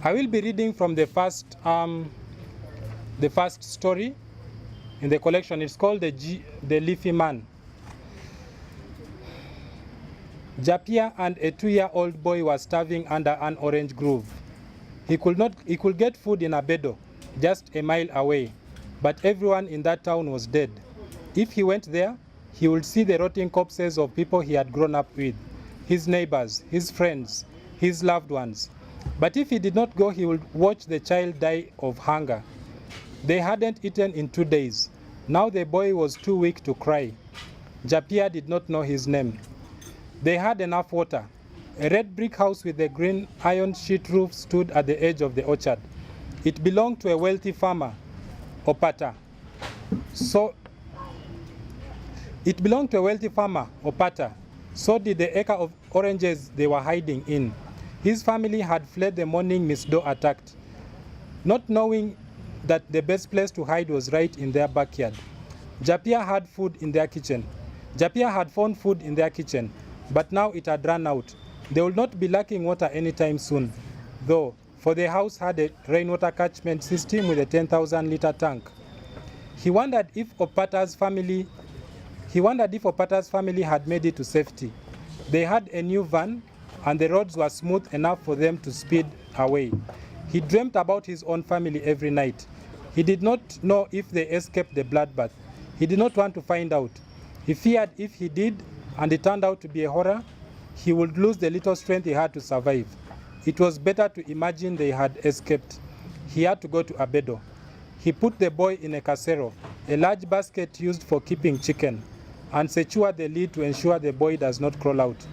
I will be reading from the first story in the collection. It's called the Leafy Man. Japia and a 2-year-old boy were starving under an orange grove. He could get food in Abedo, just a mile away, but everyone in that town was dead. If he went there, he would see the rotting corpses of people he had grown up with, his neighbors, his friends, his loved ones. But if he did not go, he would watch the child die of hunger. They hadn't eaten in 2 days. Now the boy was too weak to cry. Japia did not know his name. They had enough water. A red brick house with a green iron sheet roof stood at the edge of the orchard. It belonged to a wealthy farmer, Opata. So did the acre of oranges they were hiding in. His family had fled the morning Miss Doe attacked, not knowing that the best place to hide was right in their backyard. Japia had found food in their kitchen, but now it had run out. They would not be lacking water anytime soon, though, for the house had a rainwater catchment system with a 10,000-liter tank. He wondered if Opata's family had made it to safety. They had a new van, and the roads were smooth enough for them to speed away. He dreamt about his own family every night. He did not know if they escaped the bloodbath. He did not want to find out. He feared if he did, and it turned out to be a horror, he would lose the little strength he had to survive. It was better to imagine they had escaped. He had to go to Abedo. He put the boy in a casero, a large basket used for keeping chicken, and secured the lid to ensure the boy does not crawl out.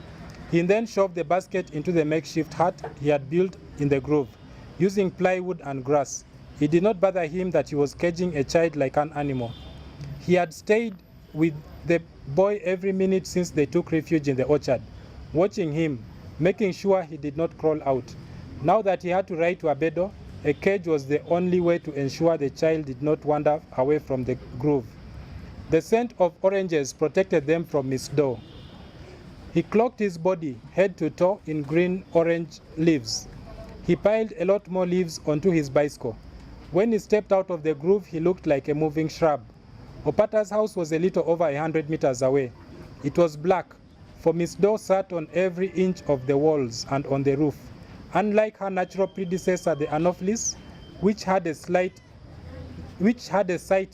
He then shoved the basket into the makeshift hut he had built in the grove, using plywood and grass. It did not bother him that he was caging a child like an animal. He had stayed with the boy every minute since they took refuge in the orchard, watching him, making sure he did not crawl out. Now that he had to ride to Abedo, a cage was the only way to ensure the child did not wander away from the grove. The scent of oranges protected them from Miss Doe. He cloaked his body, head to toe, in green-orange leaves. He piled a lot more leaves onto his bicycle. When he stepped out of the grove, he looked like a moving shrub. Opata's house was a little over 100 meters away. It was black, for Miss Doe sat on every inch of the walls and on the roof. Unlike her natural predecessor, the Anopheles, which had a sight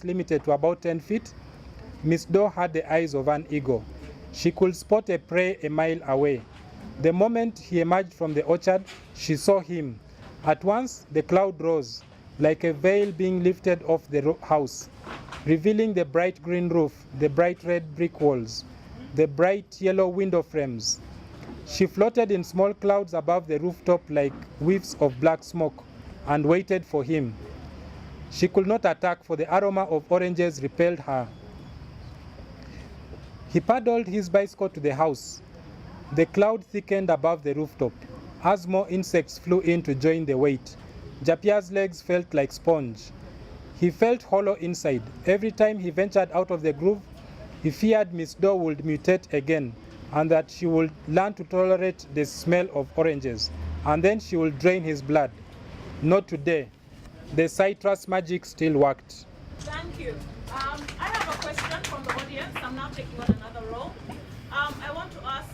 limited to about 10 feet, Miss Doe had the eyes of an eagle. She could spot a prey a mile away. The moment he emerged from the orchard, she saw him. At once, the cloud rose, like a veil being lifted off the house, revealing the bright green roof, the bright red brick walls, the bright yellow window frames. She floated in small clouds above the rooftop like whiffs of black smoke and waited for him. She could not attack, for the aroma of oranges repelled her. He paddled his bicycle to the house. The cloud thickened above the rooftop as more insects flew in to join the weight. Japia's legs felt like sponge. He felt hollow inside. Every time he ventured out of the groove, he feared Miss Doe would mutate again, and that she would learn to tolerate the smell of oranges, and then she would drain his blood. Not today. The citrus magic still worked. Thank you. I have a question from the audience. I'm now taking on another role. I want to ask